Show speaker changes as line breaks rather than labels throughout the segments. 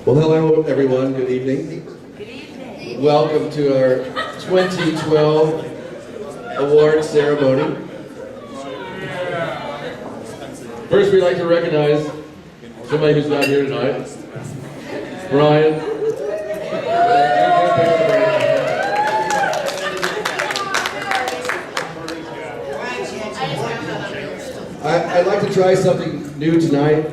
Well, hello everyone, good evening.
Good evening.
Welcome to our 2012 award ceremony. First, we'd like to recognize somebody who's not here tonight. Brian. I'd like to try something new tonight.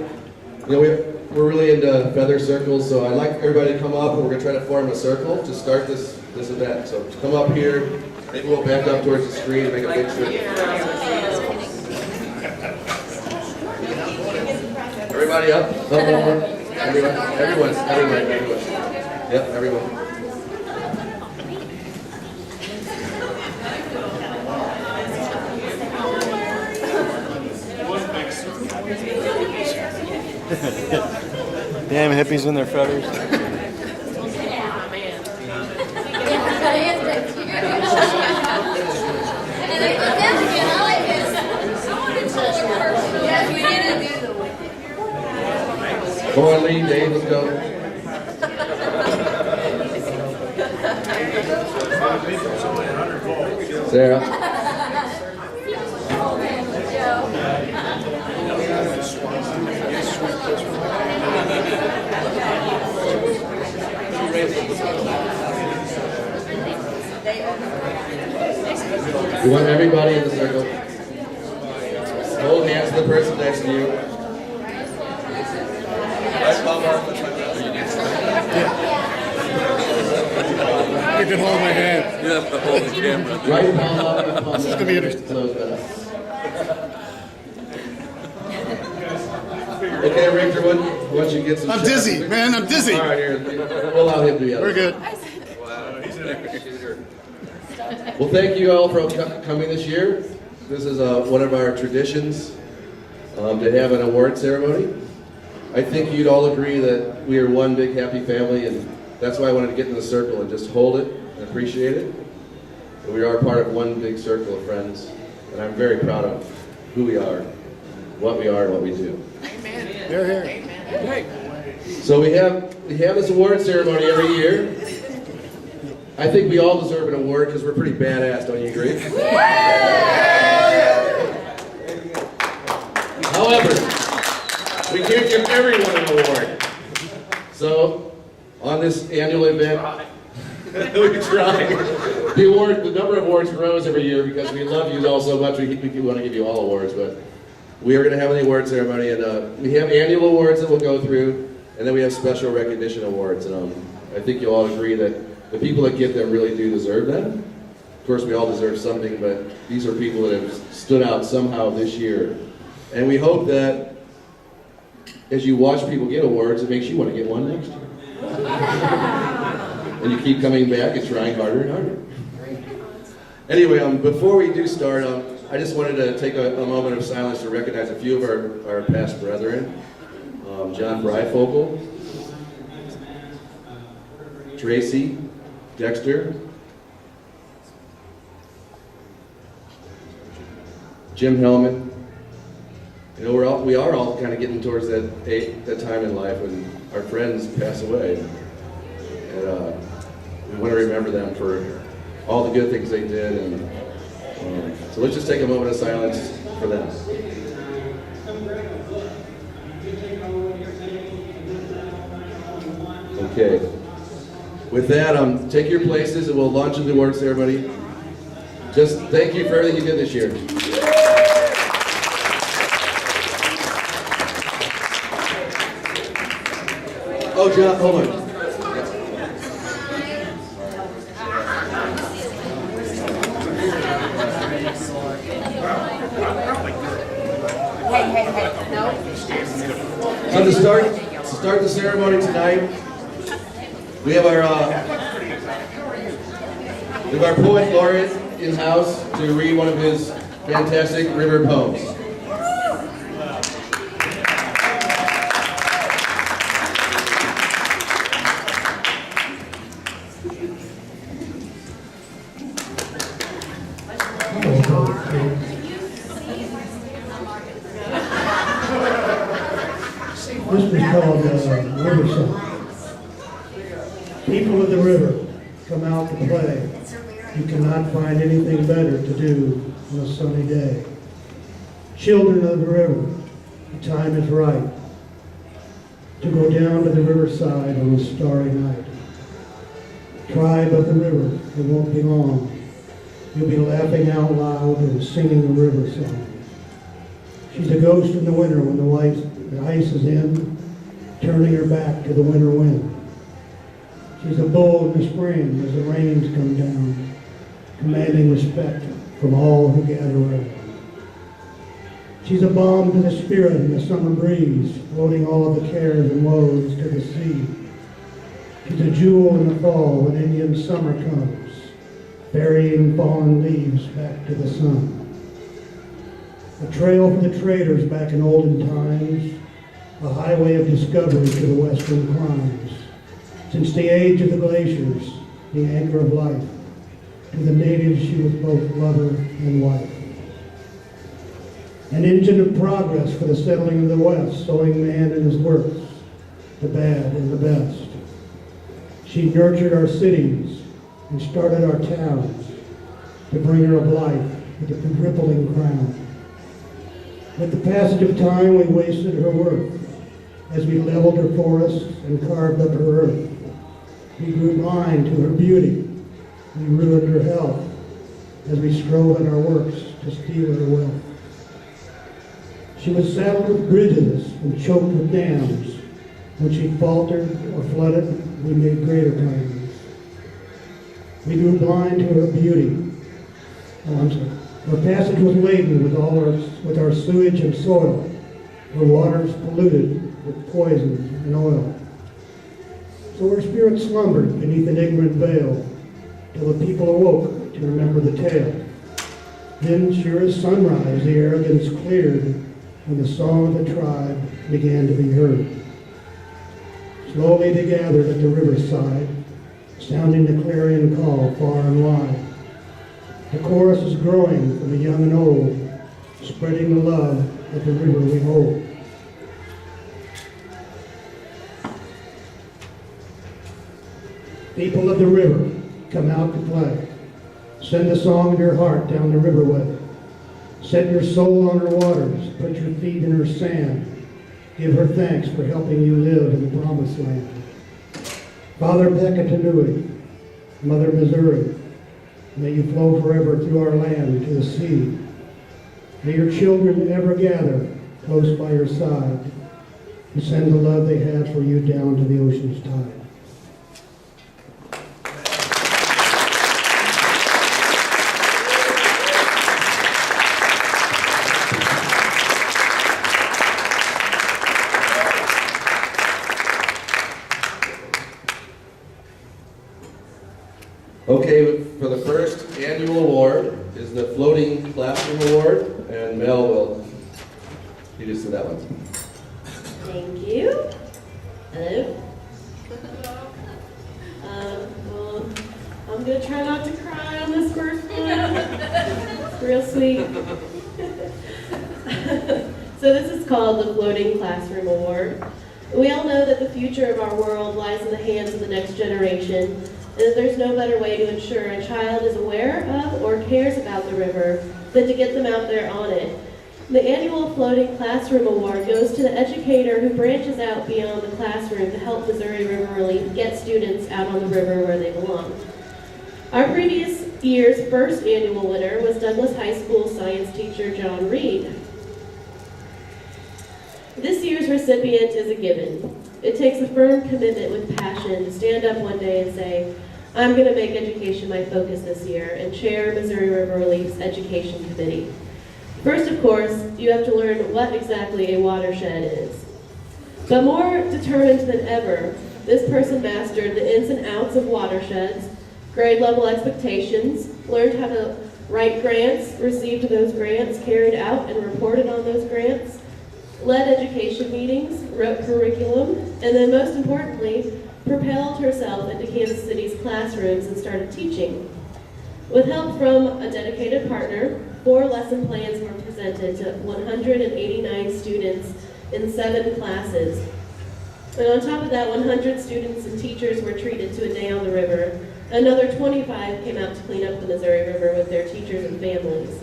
You know, we're really into feather circles, so I'd like everybody to come up and we're going to try to form a circle to start this event. So come up here, maybe we'll back up towards the screen and make a big circle. Everybody up? Up more? Everyone. Yep, everyone.
Damn hippies in their feathers.
Come on, Lee, Dave, let's go. Sarah. We want everybody in the circle. Hold hands to the person next to you.
You can hold my hand.
You have to hold the camera.
Right palm up.
This is going to be interesting.
Okay, Victor, why don't you get some
I'm
shots?
dizzy, man. I'm dizzy.
All right, here. We'll allow him to be out.
We're good.
Well, thank you all for coming this year. This is one of our traditions to have an award ceremony. I think you'd all agree that we are one big happy family, and that's why I wanted to get in the circle and just hold it and appreciate it. And we are part of one big circle of friends, and I'm very proud of who we are, what we are, and what we do.
Amen.
Here, here.
Amen.
So we have this award ceremony every year. I think we all deserve an award because we're pretty badass, don't you agree? However, we can't give everyone an award. So, on this annual event, we try. The number of awards grows every year because we love you all so much. We want to give you all awards, but we are going to have an award ceremony, and we have annual awards that we'll go through, and then we have special recognition awards. And I think you'll all agree that the people that get them really do deserve them. Of course, we all deserve something, but these are people that have stood out somehow this year. And we hope that as you watch people get awards, it makes you want to get one next year. And you keep coming back and trying harder and harder. Anyway, before we do start, I just wanted to take a moment of silence to recognize a few of our past brethren. John Bryfogle, Tracy, Dexter, Jim Hellman. You know, we are all kind of getting towards that time in life when our friends pass away, and we want to remember them for all the good things they did. And so let's just take a moment of silence for them. Okay. With that, take your places and we'll launch into the award ceremony. Just thank you for everything you did this year. Oh, John, hold on.
Hey, no.
So to start the ceremony tonight, we have our poet laureate in house to read one of his fantastic river poems.
This was called River Song. People of the river, come out to play. You cannot find anything better to do on a sunny day. Children of the river, the time is right to go down to the riverside on a starry night. Tribe of the river, it won't be long. You'll be laughing out loud and singing a river song. She's a ghost in the winter when the ice is in, turning her back to the winter wind. She's a bull in the spring as the rains come down, commanding respect from all who gather around. She's a balm to the spirit in the summer breeze, floating all of the cares and woes to the sea. She's a jewel in the fall when Indian summer comes, burying fallen leaves back to the sun. A trail for the traders back in olden times, a highway of discovery to the western climes. Since the age of the glaciers, the anchor of life, to the natives she was both lover and wife. An engine of progress for the settling of the West, sowing man in his works, the bad and the best. She nurtured our cities and started our towns, the bringer of life with a rippling crown. With the passage of time, we wasted her worth as we leveled her forests and carved up her earth. We grew blind to her beauty. We ruined her health as we strove in our works to steal her wealth. She was saddled with bridges and choked with dams. When she faltered or flooded, we made greater plans. We grew blind to her beauty. Her passage was laden with our sewage and soil, her waters polluted with poison and oil. So her spirit slumbered beneath an ignorant veil, till the people awoke to remember the tale. Then, sure as sunrise, the arrogance cleared, when the song of the tribe began to be heard. Slowly they gathered at the riverside, sounding the clarion call far and wide. The chorus is growing from the young and old, spreading the love of the river we hold. People of the river, come out to play. Send a song of your heart down the riverway. Set your soul on her waters, put your feet in her sand. Give her thanks for helping you live in the promised land. Father Pekatanui, Mother Missouri, may you flow forever through our land to the sea. May your children ever gather close by your side to send the love they have for you down to the ocean's tide.
Okay, for the first annual award is the Floating Classroom Award, and Mel will lead us to that one.
Thank you. Hello. Well, I'm going to try not to cry on this first one. It's real sweet. So this is called the Floating Classroom Award. We all know that the future of our world lies in the hands of the next generation, and that there's no better way to ensure a child is aware of or cares about the river than to get them out there on it. The annual Floating Classroom Award goes to the educator who branches out beyond the classroom to help Missouri River Relief get students out on the river where they belong. Our previous year's first annual winner was Douglas High School science teacher John Reed. This year's recipient is a given. It takes a firm commitment with passion to stand up one day and say, I'm going to make education my focus this year and chair Missouri River Relief's Education Committee. First, of course, you have to learn what exactly a watershed is. But more determined than ever, this person mastered the ins and outs of watersheds, grade level expectations, learned how to write grants, received those grants, carried out and reported on those grants, led education meetings, wrote curriculum, and then most importantly, propelled herself into Kansas City's classrooms and started teaching. With help from a dedicated partner, 4 lesson plans were presented to 189 students in 7 classes. And on top of that, 100 students and teachers were treated to a day on the river. Another 25 came out to clean up the Missouri River with their teachers and families.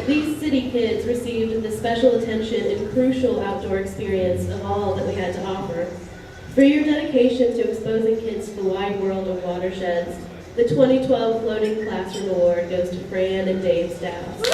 These city kids received the special attention and crucial outdoor experience of all that we had to offer. For your dedication to exposing kids to the wide world of watersheds, the 2012 Floating Classroom Award goes to Fran and Dave Stouts.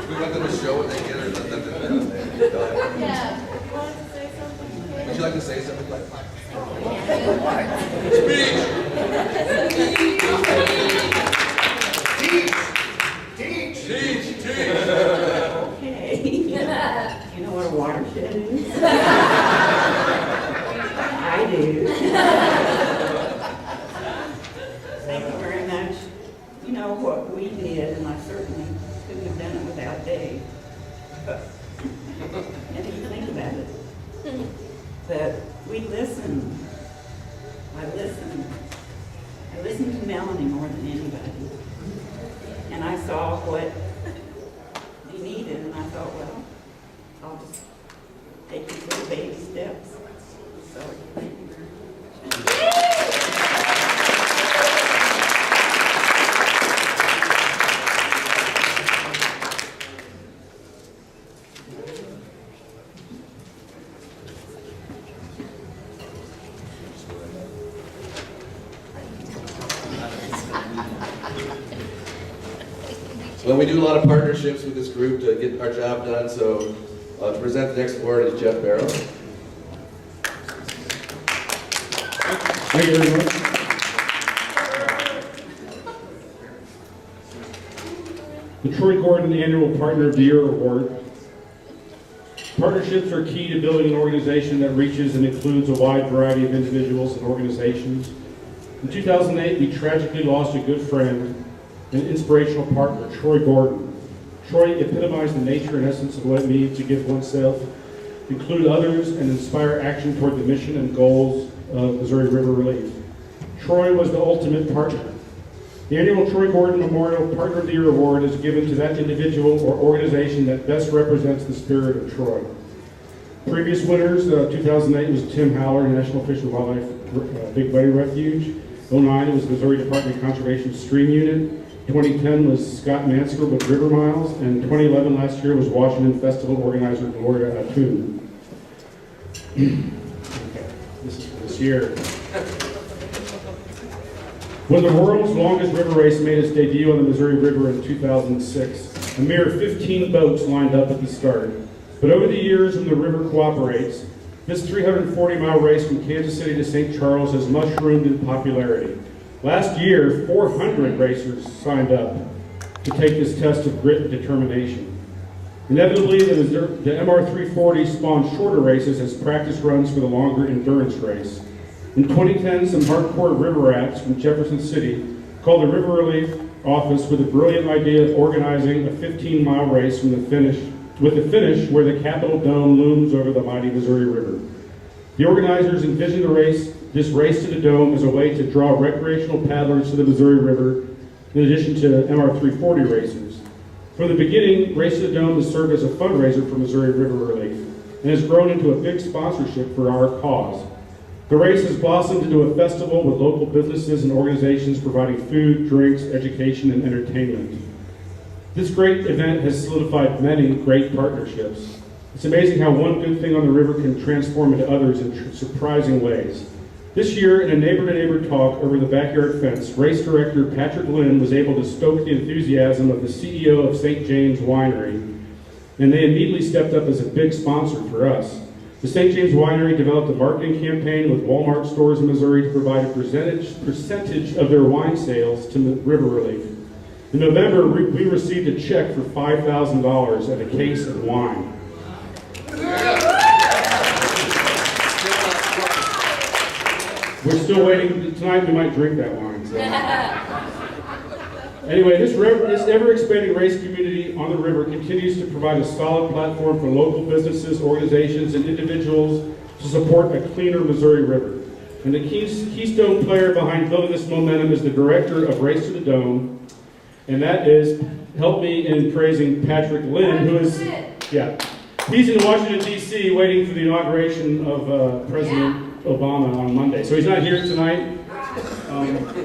We want them to show what they get or let them go ahead.
Yeah, you wanted to say something?
Would you like to say something like Teach!
Okay. You know what a watershed is? I do. Thank you very much. You know what we did, and I certainly couldn't have done it without Dave. And if you think about it, that we listened. I listened to Melanie more than anybody. And I saw what he needed, and I thought, well, I'll just take these little baby steps. So, thank you very much.
Well, we do a lot of partnerships with this group to get our job done, so to present the next award is Jeff Barrow.
Thank you very much. The Troy Gordon Annual Partner of the Year Award. Partnerships are key to building an organization that reaches and includes a wide variety of individuals and organizations. In 2008, we tragically lost a good friend, an inspirational partner, Troy Gordon. Troy epitomized the nature and essence of what it means to give oneself, include others, and inspire action toward the mission and goals of Missouri River Relief. Troy was the ultimate partner. The annual Troy Gordon Memorial Partner of the Year Award is given to that individual or organization that best represents the spirit of Troy. Previous winners, 2008 was Tim Howler, National Fish and Wildlife Big Buddy Refuge. 2009 was Missouri Department of Conservation Stream Unit. 2010 was Scott Mansker with River Miles, and 2011 last year was Washington Festival organizer Gloria Atun. This is for this year. When the world's longest river race made its debut on the Missouri River in 2006, a mere 15 boats lined up at the start. But over the years, when the river cooperates, this 340-mile race from Kansas City to St. Charles has mushroomed in popularity. Last year, 400 racers signed up to take this test of grit and determination. Inevitably, the MR 340 spawned shorter races as practice runs for the longer endurance race. In 2010, some hardcore river rats from Jefferson City called the River Relief office with a brilliant idea of organizing a 15-mile race with the finish where the Capitol Dome looms over the mighty Missouri River. The organizers envisioned this race to the Dome as a way to draw recreational paddlers to the Missouri River, in addition to MR 340 racers. From the beginning, Race to the Dome has served as a fundraiser for Missouri River Relief and has grown into a big sponsorship for our cause. The race has blossomed into a festival with local businesses and organizations providing food, drinks, education, and entertainment. This great event has solidified many great partnerships. It's amazing how one good thing on the river can transform into others in surprising ways. This year, in a neighbor-to-neighbor talk over the backyard fence, race director Patrick Lynn was able to stoke the enthusiasm of the CEO of St. James Winery, and they immediately stepped up as a big sponsor for us. The St. James Winery developed a marketing campaign with Walmart stores in Missouri to provide a percentage of their wine sales to River Relief. In November, we received a check for $5,000 and a case of wine. We're still waiting. Tonight we might drink that wine. So. Anyway, this ever-expanding race community on the river continues to provide a solid platform for local businesses, organizations, and individuals to support a cleaner Missouri River. And the keystone player behind building this momentum is the director of Race to the Dome, and that is, help me in praising Patrick Lynn, who is, he's in Washington, D.C., waiting for the inauguration of President Obama on Monday. So he's not here tonight.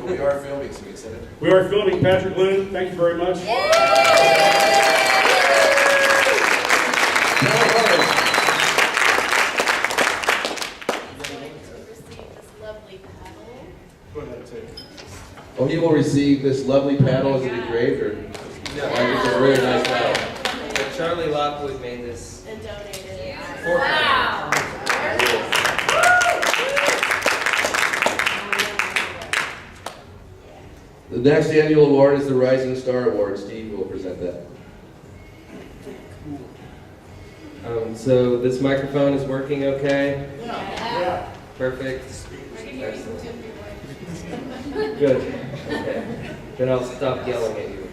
We are filming, so we said it.
We are filming. Patrick Lynn, thank you very much.
Oh, he will receive this lovely paddle as it engraved, or it's a very nice paddle.
So Charlie Lockwood made this
And donated it.
for
Wow.
The next annual award is the Rising Star Award. Steve will present that.
So this microphone is working okay? Yeah. Perfect. Excellent. Good. Okay. Then I'll stop yelling at you.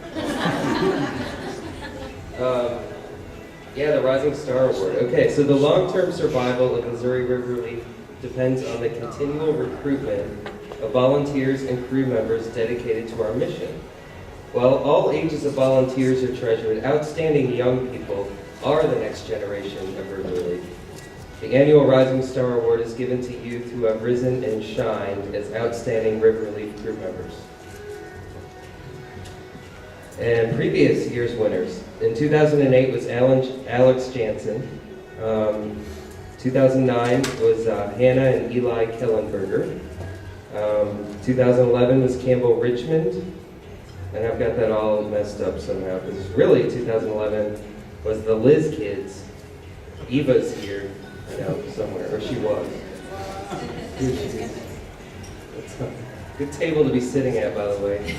The Rising Star Award. Okay, so the long-term survival of Missouri River Relief depends on the continual recruitment of volunteers and crew members dedicated to our mission. While all ages of volunteers are treasured, outstanding young people are the next generation of River Relief. The annual Rising Star Award is given to youth who have risen and shined as outstanding River Relief crew members. And previous year's winners. In 2008 was Alex Jansen. 2009 was Hannah and Eli Kellenberger. 2011 was Campbell Richmond, and I've got that all messed up somehow, because really 2011 was the Liz kids. Eva's here, I know, somewhere, or she was. Here she is. That's a good table to be sitting at, by the way.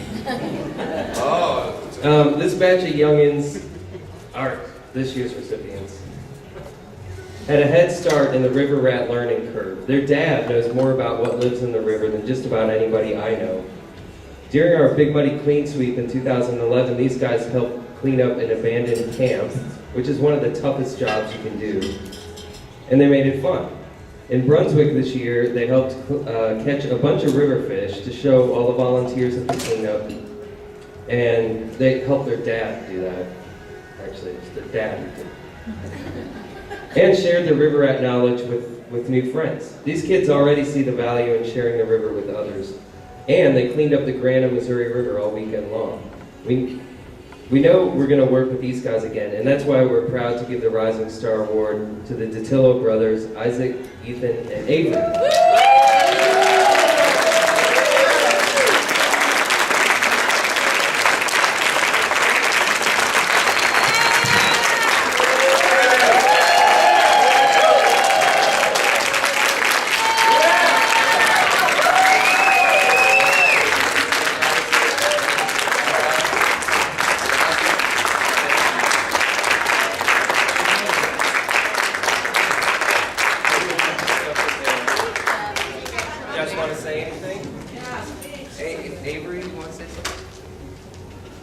This batch of youngins are this year's recipients. Had a head start in the river rat learning curve. Their dad knows more about what lives in the river than just about anybody I know. During our Big Muddy Clean Sweep in 2011, these guys helped clean up an abandoned camp, which is one of the toughest jobs you can do. And they made it fun. In Brunswick this year, they helped catch a bunch of river fish to show all the volunteers at the cleanup. And they helped their dad do that. Actually, it's their dad who did. And shared their river rat knowledge with new friends. These kids already see the value in sharing the river with others. And they cleaned up the Grand Missouri River all weekend long. We know we're going to work with these guys again, and that's why we're proud to give the Rising Star Award to the Datillo brothers, Isaac, Ethan, and Avery.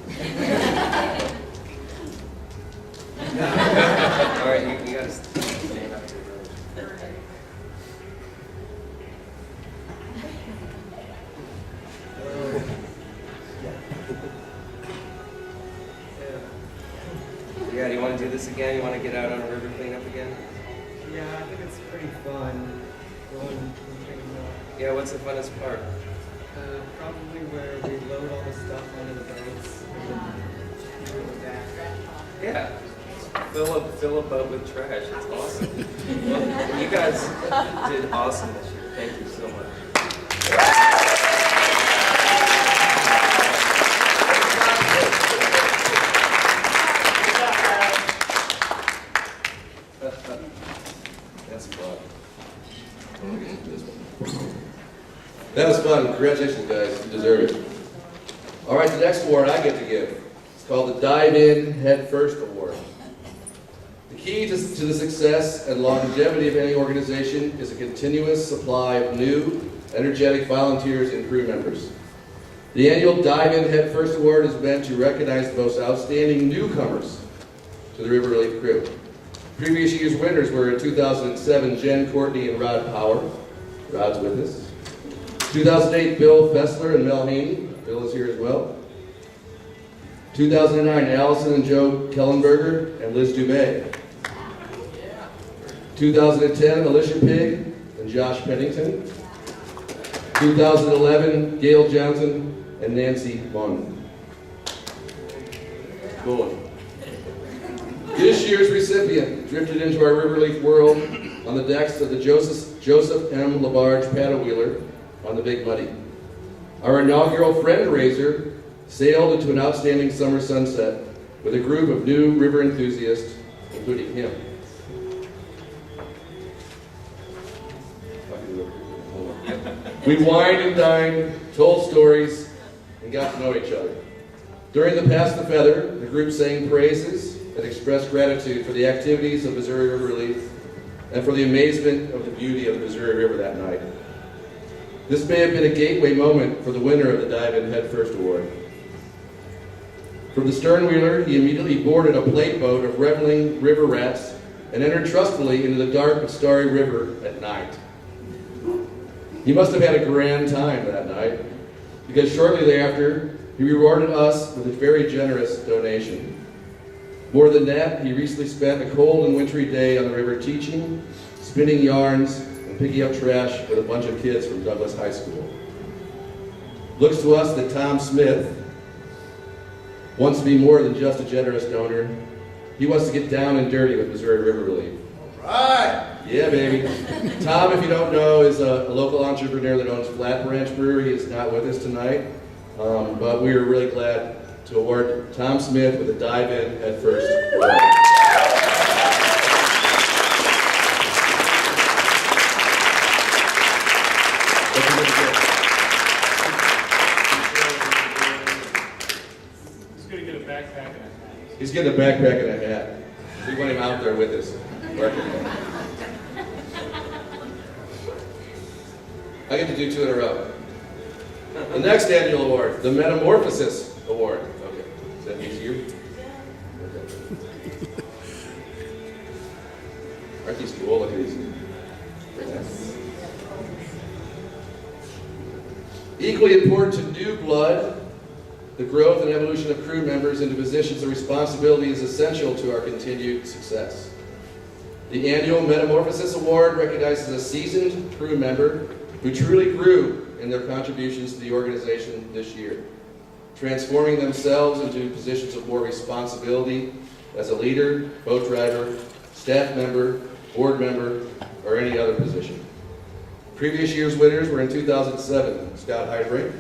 All right, you gotta stand up here. Yeah, do you want to do this again? You want to get out on a river cleanup again?
Yeah, I think it's pretty fun.
Yeah, what's the funnest part?
Probably where we load all the stuff onto the boats and then bring it back.
Yeah. Fill a boat with trash. It's awesome. Well, you guys did awesome this year. Thank you so much.
That's fun. That was fun. Congratulations, guys. You deserve it. All right, the next award I get to give. It's called the Dive In Head First Award. The key to the success and longevity of any organization is a continuous supply of new, energetic volunteers and crew members. The annual Dive In Head First Award is meant to recognize the most outstanding newcomers to the River Relief crew. Previous year's winners were in 2007, Jen Courtney and Rod Power. Rod's with us. 2008, Bill Fessler and Mel Haney. Bill is here as well. 2009, Allison and Joe Kellenberger and Liz Dubay. 2010, Alicia Pig and Josh Pennington. 2011, Gail Johnson and Nancy Vaughn. Cool. This year's recipient drifted into our River Relief world on the decks of the Joseph M. LaBarge paddle wheeler on the Big Muddy. Our inaugural friend raiser sailed into an outstanding summer sunset with a group of new river enthusiasts, including him. We wined and dined, told stories, and got to know each other. During the Pass the Feather, the group sang praises and expressed gratitude for the activities of Missouri River Relief and for the amazement of the beauty of the Missouri River that night. This may have been a gateway moment for the winner of the Dive In Head First Award. From the stern wheeler, he immediately boarded a plate boat of reveling river rats and entered trustfully into the dark but starry river at night. He must have had a grand time that night, because shortly thereafter, he rewarded us with a very generous donation. More than that, he recently spent a cold and wintry day on the river teaching, spinning yarns, and picking up trash with a bunch of kids from Douglas High School. Looks to us that Tom Smith wants to be more than just a generous donor. He wants to get down and dirty with Missouri River Relief.
Right.
Yeah, baby. Tom, if you don't know, is a local entrepreneur that owns Flat Branch Brewery. He is not with us tonight, but we are really glad to award Tom Smith with a Dive In Head First award.
He's gonna get a backpack and a hat.
He's getting a backpack and a hat. We want him out there with us. I get to do two in a row. The next annual award, the Metamorphosis Award. Okay, is that easier? Okay. Aren't these cool? Look at these. Yes. Equally important to new blood, the growth and evolution of crew members into positions of responsibility is essential to our continued success. The annual Metamorphosis Award recognizes a seasoned crew member who truly grew in their contributions to the organization this year, transforming themselves into positions of more responsibility as a leader, boat driver, staff member, board member, or any other position. Previous year's winners were in 2007, Scott Heidbrink,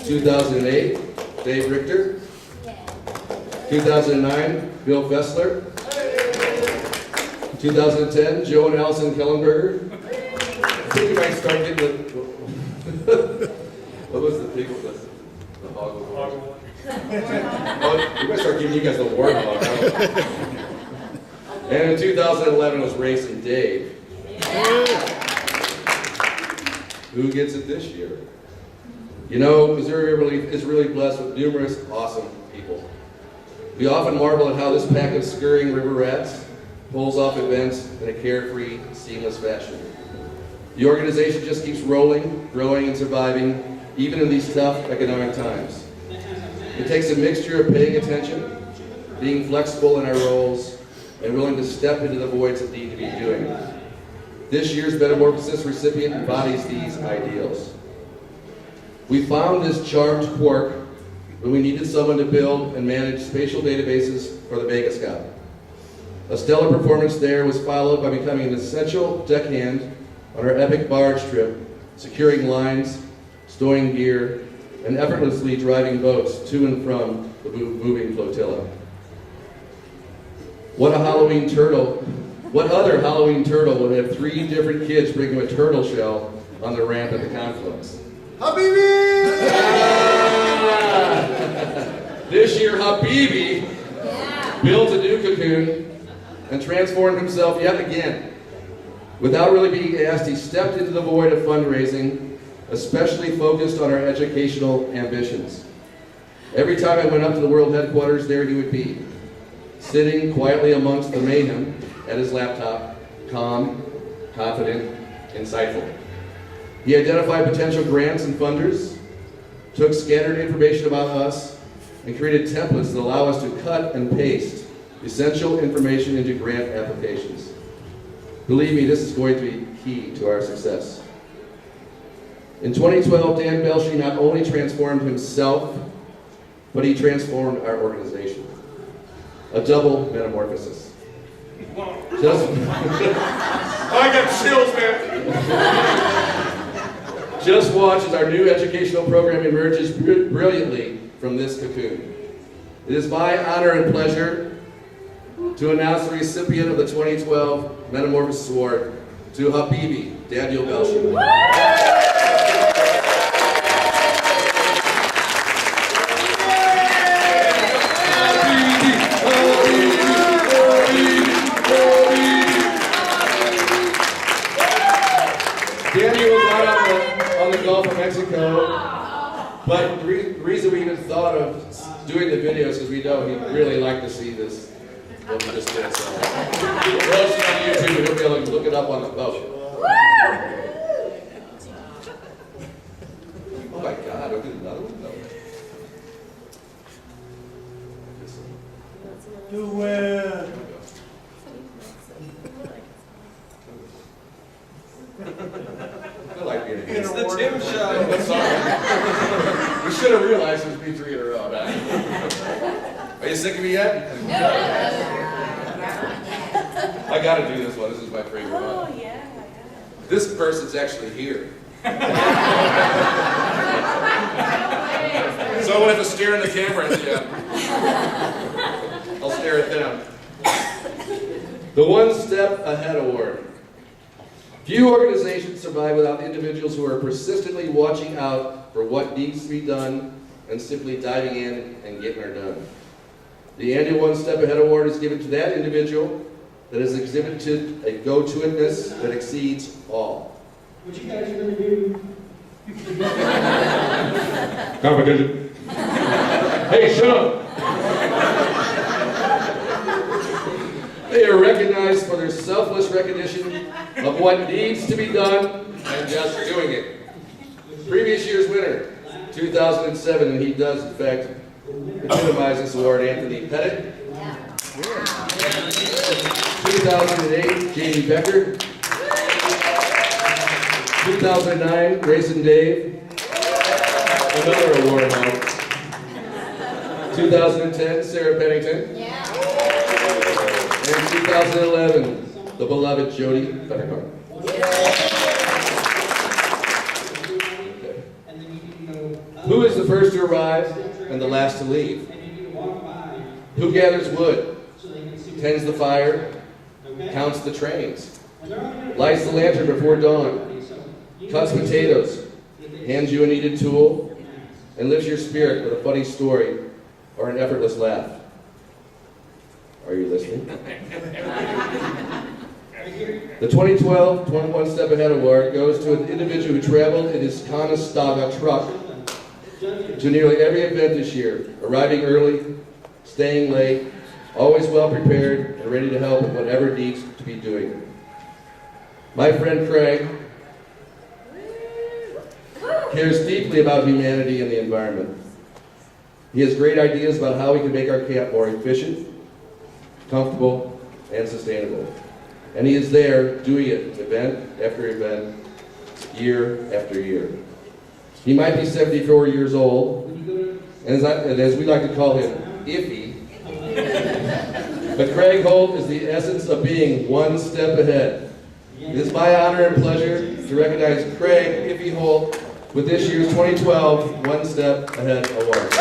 2008, Dave Richter, 2009, Bill Fessler, 2010, Joe and Allison Kellenberger. I think you might start getting the, what was the big one? The hog award? Oh, we might start giving you guys the war hog. And in 2011 was Racing Dave. Who gets it this year? You know, Missouri River Relief is really blessed with numerous awesome people. We often marvel at how this pack of scurrying river rats pulls off events in a carefree, seamless fashion. The organization just keeps rolling, growing, and surviving, even in these tough economic times. It takes a mixture of paying attention, being flexible in our roles, and willing to step into the voids that need to be doing. This year's Metamorphosis recipient embodies these ideals. We found this charmed quirk when we needed someone to build and manage spatial databases for the Banquet Scout. A stellar performance there was followed by becoming an essential deckhand on our epic barge trip, securing lines, stowing gear, and effortlessly driving boats to and from the moving flotilla. What other Halloween turtle would have 3 different kids bring him a turtle shell on the ramp at the confluence?
Habibi!
This year, Habibi built a new cocoon and transformed himself yet again. Without really being asked, he stepped into the void of fundraising, especially focused on our educational ambitions. Every time I went up to the world headquarters, there he would be, sitting quietly amongst the mayhem at his laptop, calm, confident, insightful. He identified potential grants and funders, took scattered information about us, and created templates that allow us to cut and paste essential information into grant applications. Believe me, this is going to be key to our success. In 2012, Dan Belshey not only transformed himself, but he transformed our organization. A double metamorphosis. Just,
I got chills, man.
just watch as our new educational program emerges brilliantly from this cocoon. It is my honor and pleasure to announce the recipient of the 2012 Metamorphosis Award to Habibi, Daniel Belshey. Daniel was out on the Gulf of Mexico, but the reason we even thought of doing the video is because we know he'd really like to see this. What we just did, so. We'll post it on YouTube, and he'll be able to look it up on the boat. Oh my God, I'll get another one? No.
Do it.
I like being here.
It's the Tim Show.
I'm sorry. We should have realized it was me 3 in a row. Are you sick of me yet? I gotta do this one. This is my favorite one.
Oh, yeah.
This person's actually here. So I'm gonna have to stare in the camera at the end. I'll stare at them. The One Step Ahead Award. Few organizations survive without individuals who are persistently watching out for what needs to be done and simply diving in and getting it done. The annual One Step Ahead Award is given to that individual that has exhibited a go-to-itness that exceeds all.
What you guys are going to do?
Competition. Hey, shut up.
They are recognized for their selfless recognition of what needs to be done and just doing it. Previous year's winner, 2007, and he does, in fact, epitomize this award, Anthony Pettit. 2008, Jamie Becker. 2009, Grayson Dave. Another award honor. 2010, Sarah Pennington. And 2011, the beloved Jody Fettercar. Who is the first to arrive and the last to leave? Who gathers wood, tends the fire, counts the trains, lights the lantern before dawn, cuts potatoes, hands you a needed tool, and lifts your spirit with a funny story or an effortless laugh? Are you listening? The 2012 21 Step Ahead Award goes to an individual who traveled in his Conestoga truck to nearly every event this year, arriving early, staying late, always well prepared and ready to help in whatever needs to be doing. My friend Craig cares deeply about humanity and the environment. He has great ideas about how we can make our camp more efficient, comfortable, and sustainable. And he is there doing it event after event, year after year. He might be 74 years old, and as we like to call him, iffy. But Craig Holt is the essence of being one step ahead. It is my honor and pleasure to recognize Craig Iffy Holt with this year's 2012 One Step Ahead Award.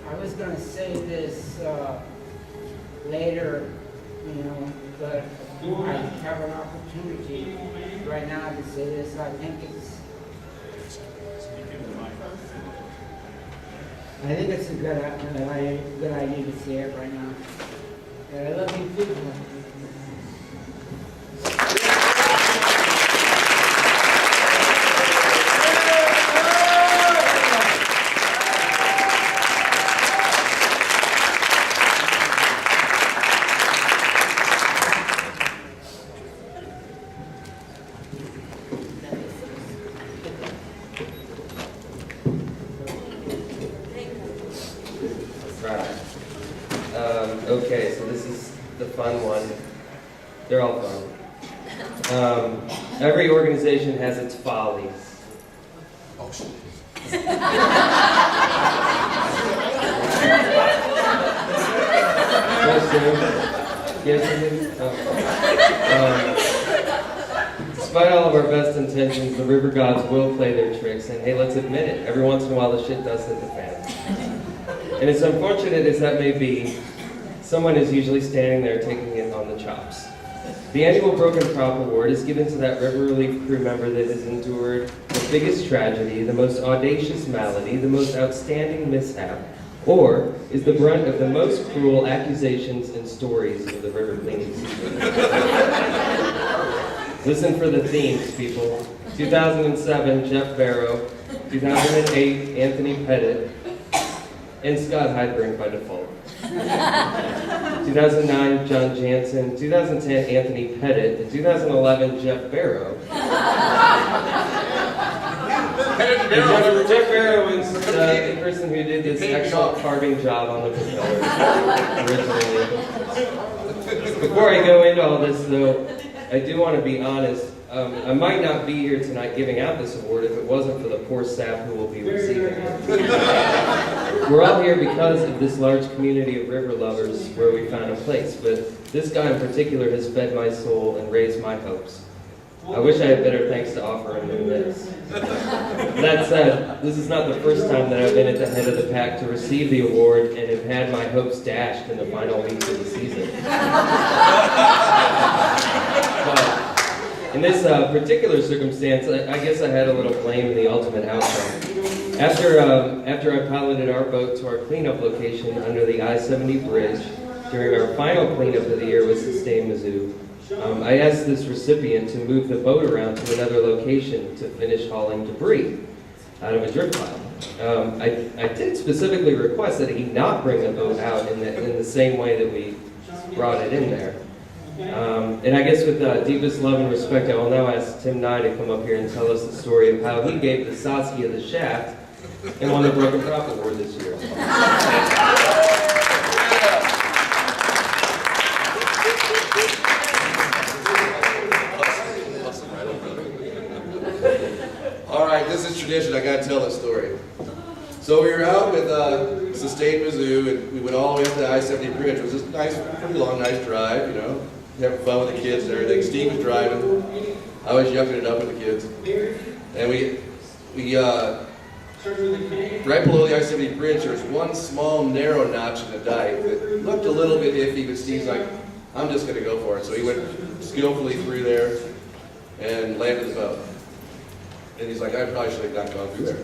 I was going to say this later, but I have an opportunity right now to say this. I think it's a good idea to say it right now. And I love you people.
Okay, so this is the fun one. They're all fun. Every organization has its follies.
Oh, shit.
Despite all of our best intentions, the river gods will play their tricks, and hey, let's admit it, every once in a while the shit does hit the fan. And as unfortunate as that may be, someone is usually standing there taking it on the chops. The annual Broken Prop Award is given to that river relief crew member that has endured the biggest tragedy, the most audacious malady, the most outstanding mishap, or is the brunt of the most cruel accusations and stories of the river cleaning season. Listen for the themes, people. 2007, Jeff Barrow. 2008, Anthony Pettit. And Scott Heidbrink by default. 2009, John Jansen. 2010, Anthony Pettit. And 2011, Jeff Barrow. Jeff Barrow was the person who did this excellent carving job on the propeller originally. Before I go into all this, though, I do want to be honest. I might not be here tonight giving out this award if it wasn't for the poor staff who will be receiving it. We're all here because of this large community of river lovers where we found a place, but this guy in particular has fed my soul and raised my hopes. I wish I had better thanks to offer him than this. That said, this is not the first time that I've been at the head of the pack to receive the award and have had my hopes dashed in the final weeks of the season. In this particular circumstance, I guess I had a little blame in the ultimate outcome. After I piloted our boat to our cleanup location under the I-70 bridge during our final cleanup of the year with Sustain Mizzou, I asked this recipient to move the boat around to another location to finish hauling debris out of a drift pile. I did specifically request that he not bring the boat out in the same way that we brought it in there. And I guess with deepest love and respect, I will now ask Tim Nye to come up here and tell us the story of how he gave the Saskia the shaft and won the Broken Prop Award this year.
All right, this is tradition. I gotta tell this story. So we were out with to stay in Mizzou, and we went all the way up to the I-70 bridge. It was just nice, pretty long, nice drive, you know, having fun with the kids and everything. Steve was driving. I was yucking it up with the kids. And we right below the I-70 bridge, there was one small, narrow notch in the dike that looked a little bit iffy, but Steve's like, I'm just going to go for it. So he went skillfully through there and landed the boat. And he's like, I probably should have not gone through there.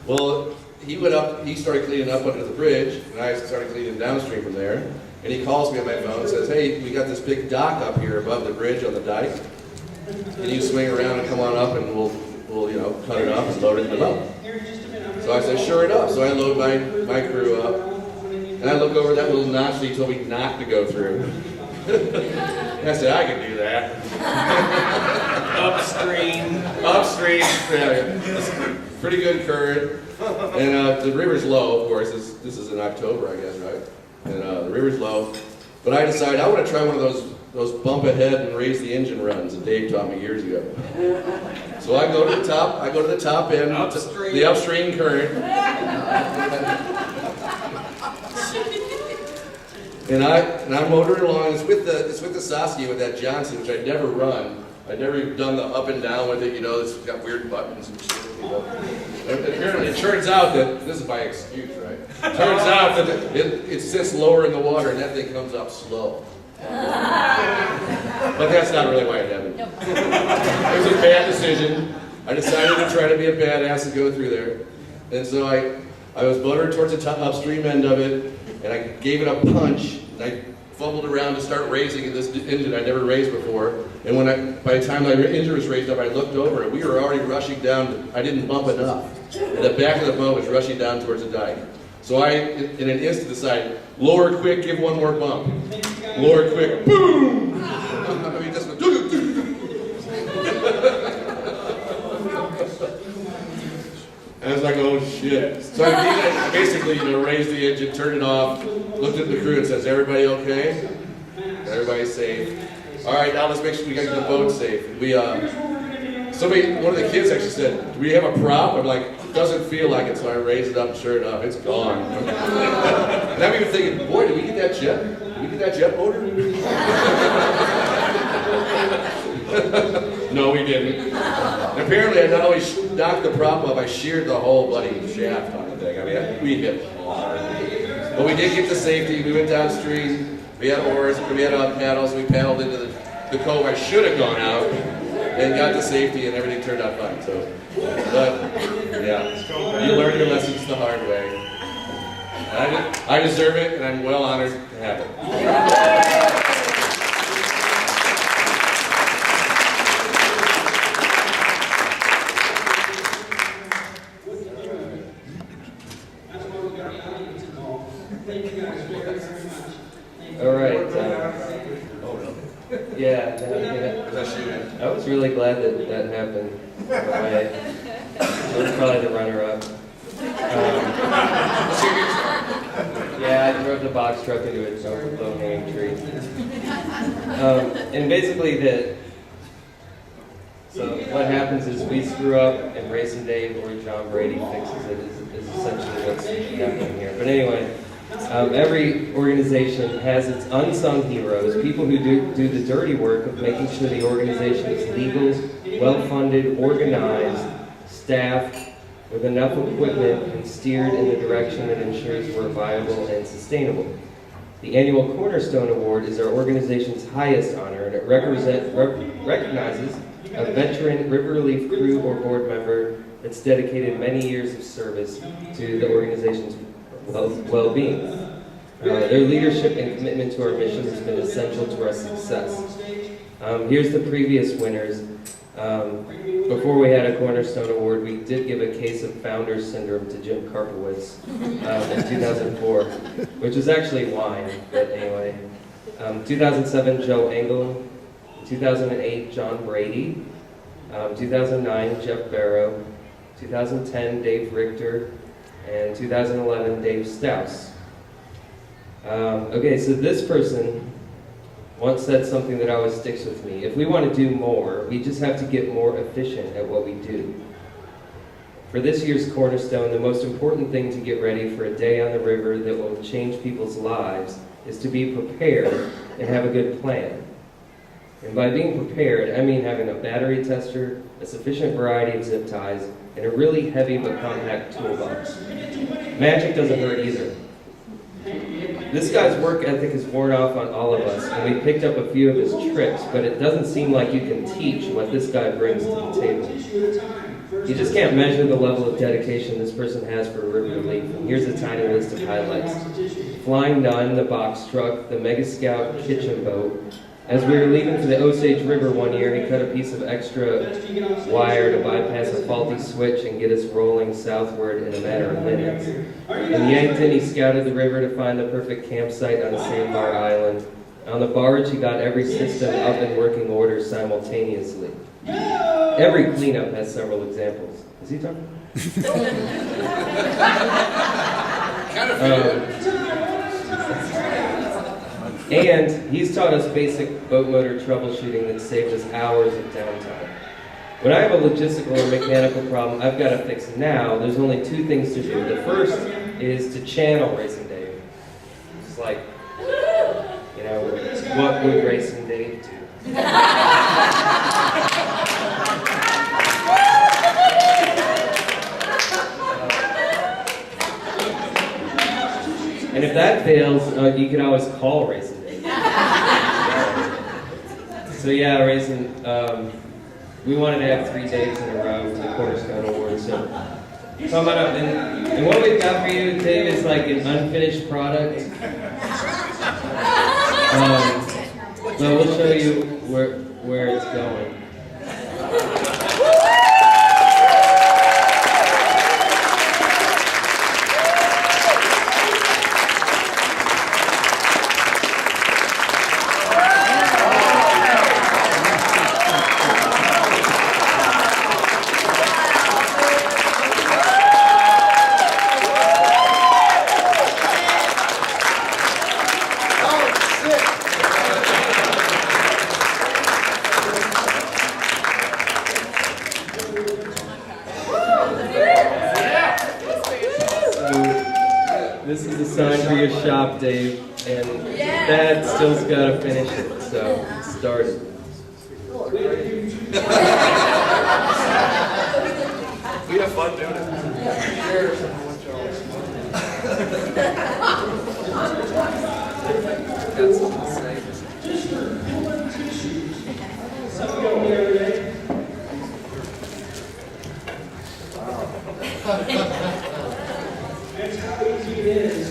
Well, he went up, he started cleaning up under the bridge, and I started cleaning downstream from there. And he calls me on my phone and says, hey, we got this big dock up here above the bridge on the dike. Can you swing around and come on up and we'll you know, cut it up and load it in the boat. So I said, sure enough. So I load my crew up, and I look over that little notch that he told me not to go through. And I said, I can do that. Upstream, yeah. Pretty good current. And the river's low, of course. This is in October, I guess, right? And the river's low. But I decided I want to try one of those bump ahead and raise the engine runs that Dave taught me years ago. So I go to the top end, the upstream current. And I'm motoring along. It's with the Saskia with that Johnson, which I'd never run. I'd never even done the up and down with it, you know, it's got weird buttons and shit. You know. And apparently, it turns out that, this is my excuse, right? It turns out that it sits lower in the water and that thing comes up slow. But that's not really why it happened. It was a bad decision. I decided to try to be a badass and go through there. And so I was motoring towards the upstream end of it, and I gave it a punch, and I fumbled around to start raising this engine I'd never raised before. And by the time my engine was raised up, I looked over, and we were already rushing down. I didn't bump enough. And the back of the boat was rushing down towards the dike. So I, in an instant, decided, lower quick, give one more bump. Lower quick, boom! I mean, just went, and I was like, oh shit. So I basically, you know, raised the engine, turned it off, looked at the crew and says, everybody okay? Everybody's safe. All right, now let's make sure we got the boat safe. One of the kids actually said, do we have a prop? I'm like, doesn't feel like it, so I raised it up, and sure enough, it's gone. And I'm even thinking, boy, did we get that jet? Did we get that jet motor? No, we didn't. And apparently, I not only knocked the prop up, I sheared the whole bloody shaft on the thing. I mean, we hit hard. But we did get to safety. We went downstream. We had oars, we had paddles, we paddled into the cove. I should have gone out and got to safety, and everything turned out fine. So, but yeah, you learn your lessons the hard way. I deserve it, and I'm well honored to have it.
All right. Yeah. I was really glad that happened. I was probably the runner-up. Yeah, I drove the box truck into a low-hanging tree. And basically, so what happens is we screw up, and Racing Dave or John Brady fixes it. Is essentially what's happening here. But anyway. Every organization has its unsung heroes, people who do the dirty work of making sure the organization is legal, well-funded, organized, staffed, with enough equipment and steered in the direction that ensures we're viable and sustainable. The annual Cornerstone Award is our organization's highest honor, and it recognizes a veteran river relief crew or board member that's dedicated many years of service to the organization's well-being. Their leadership and commitment to our mission has been essential to our success. Here's the previous winners. Before we had a Cornerstone Award, we did give a case of Founder's Syndrome to Jim Karpowitz in 2004, which was actually wine, but anyway. 2007, Joe Engel. 2008, John Brady. 2009, Jeff Barrow. 2010, Dave Richter. And 2011, Dave Stouse. Okay, so this person once said something that always sticks with me. If we want to do more, we just have to get more efficient at what we do. For this year's cornerstone, the most important thing to get ready for a day on the river that will change people's lives is to be prepared and have a good plan. And by being prepared, I mean having a battery tester, a sufficient variety of zip ties, and a really heavy but compact toolbox. Magic doesn't hurt either. This guy's work ethic is worn off on all of us, and we picked up a few of his tricks, but it doesn't seem like you can teach what this guy brings to the table. You just can't measure the level of dedication this person has for river relief, and here's a tiny list of highlights. Flying Nun, the box truck, the Mega Scout kitchen boat. As we were leaving for the Osage River one year, he cut a piece of extra wire to bypass a faulty switch and get us rolling southward in a matter of minutes. In Yankton, he scouted the river to find the perfect campsite on Sandbar Island. On the barge, he got every system up and working order simultaneously. Every cleanup has several examples. Is he talking? And he's taught us basic boat motor troubleshooting that saved us hours of downtime. When I have a logistical or mechanical problem I've got to fix now, there's only two things to do. The first is to channel Racing Dave. It's like, you know, what would Racing Dave do? And if that fails, you can always call Racing Dave. So yeah, Racing, we wanted to have 3 days in a row for the Cornerstone Awards. So come on up, and what we've got for you, Dave, is like an unfinished product. So we'll show you where it's going. This is a sign for your shop, Dave, and Dad still's got to finish it, so start it.
We have fun doing it. Got something to say.
That's how easy it is.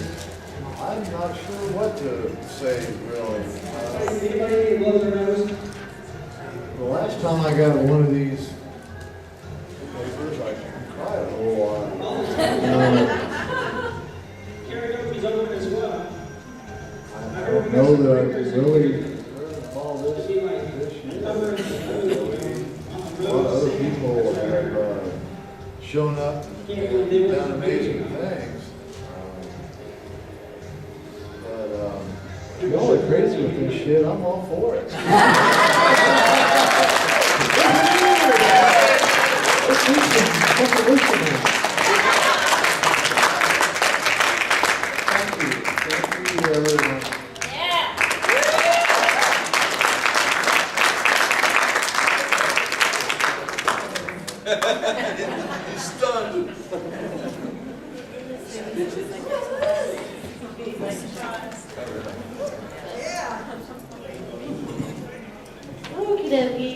I'm not sure what to say, really.
Anybody blow their nose?
The last time I got one of these papers, I cried a whole lot.
Karaoke's over as well.
I don't know that I can really involve this year. A lot of other people have shown up and done amazing things. But y'all are crazy with this shit. I'm all for it. Thank you, everyone.
He's stunned.
Okie dokie,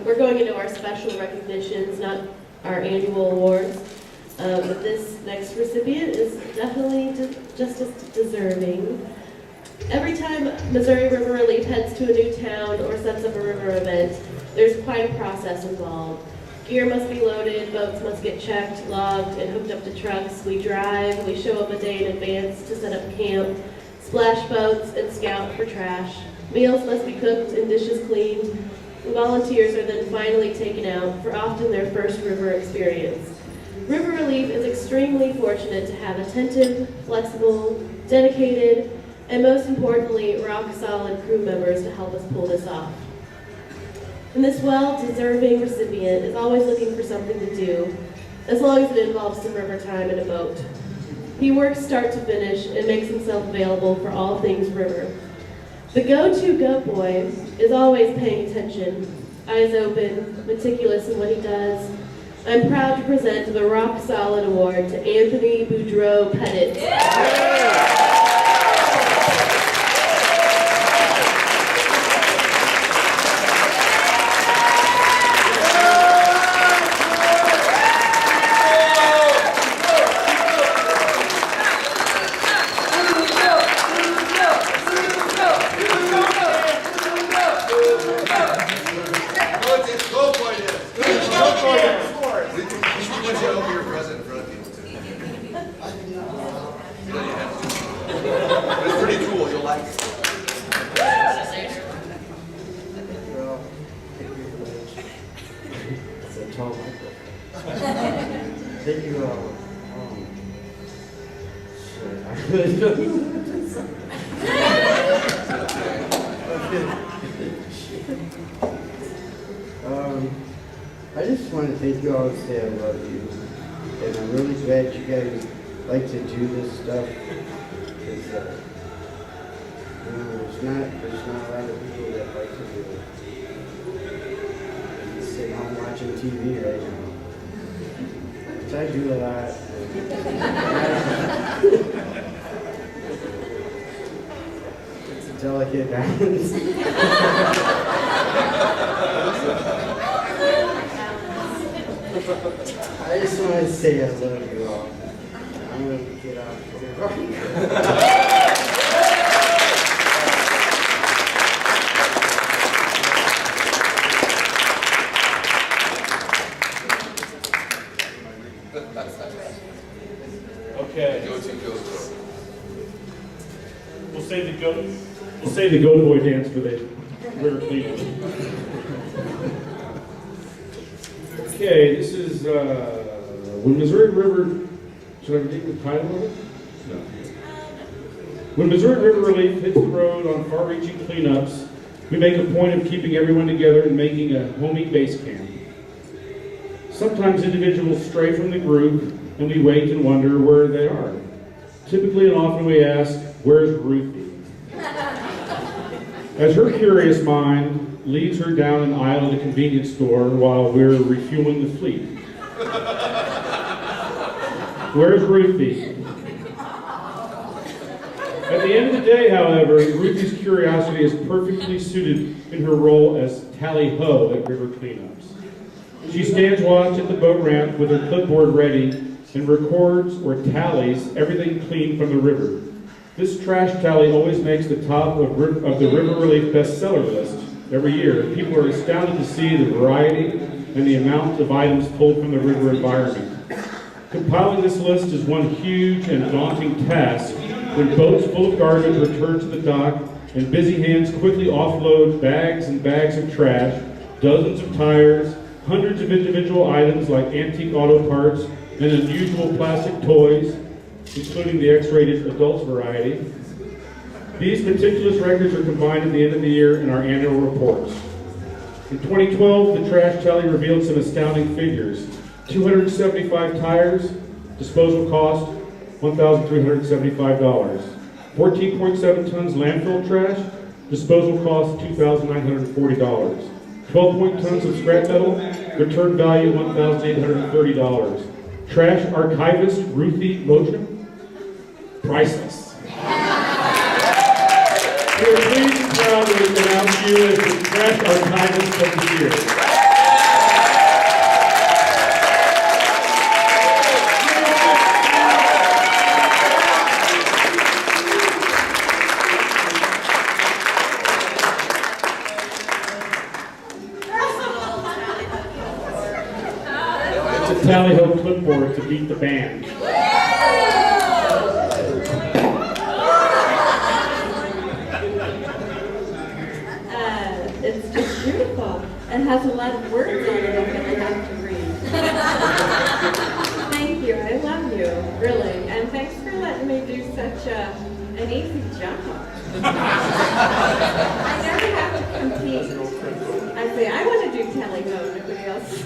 we're going into our special recognitions, not our annual awards. But this next recipient is definitely just as deserving. Every time Missouri River Relief heads to a new town or sets up a river event, there's quite a process involved. Gear must be loaded, boats must get checked, logged, and hooked up to trucks. We drive, we show up a day in advance to set up camp, splash boats, and scout for trash. Meals must be cooked and dishes cleaned. And volunteers are then finally taken out for often their first river experience. River Relief is extremely fortunate to have attentive, flexible, dedicated, and most importantly, rock-solid crew members to help us pull this off. And this well-deserving recipient is always looking for something to do, as long as it involves some river time and a boat. He works start to finish and makes himself available for all things river. The go-to goat boy is always paying attention, eyes open, meticulous in what he does. I'm proud to present the Rock Solid Award to Anthony Boudreau Pettit.
Thank you all. Shit, I really don't know what to say. I just want to thank you all and say I love you. And I'm really glad you guys like to do this stuff. Because, there's not a lot of people that like to do it. I'm sitting home watching TV right now. Which I do a lot. It's a delicate balance. I just want to say I love you all. I'm going to get off here.
Okay. We'll save the goat boy dance for the river cleanup. Okay, this is when Missouri River. Should I read the title of it? No. When Missouri River Relief hits the road on far-reaching cleanups, we make a point of keeping everyone together and making a homey base camp. Sometimes individuals stray from the group, and we wait and wonder where they are. Typically and often we ask, "Where's Ruthie?" As her curious mind leads her down an aisle at a convenience store while we're refueling the fleet. Where's Ruthie? At the end of the day, however, Ruthie's curiosity is perfectly suited in her role as tally-ho at river cleanups. She stands watch at the boat ramp with her clipboard ready and records or tallies everything cleaned from the river. This trash tally always makes the top of the River Relief bestseller list every year. People are astounded to see the variety and the amount of items pulled from the river environment. Compiling this list is one huge and daunting task when boats full of garbage return to the dock and busy hands quickly offload bags and bags of trash, dozens of tires, hundreds of individual items like antique auto parts and unusual plastic toys, including the X-rated adults variety. These meticulous records are combined at the end of the year in our annual reports. In 2012, the trash tally revealed some astounding figures. 275 tires, disposal cost $1,375. 14.7 tons landfill trash, disposal cost $2,940. 12 tons of scrap metal, return value $1,830. Trash archivist Ruthie Motion, priceless. We are pleased and proud to announce you as the trash archivist of the year. It's a tally-ho clipboard to beat the band.
It's just beautiful. It has a lot of words on it I'm going to have to read. Thank you. I love you, really. And thanks for letting me do such an easy job. I never have to compete as
say, I want to do telephone, nobody else.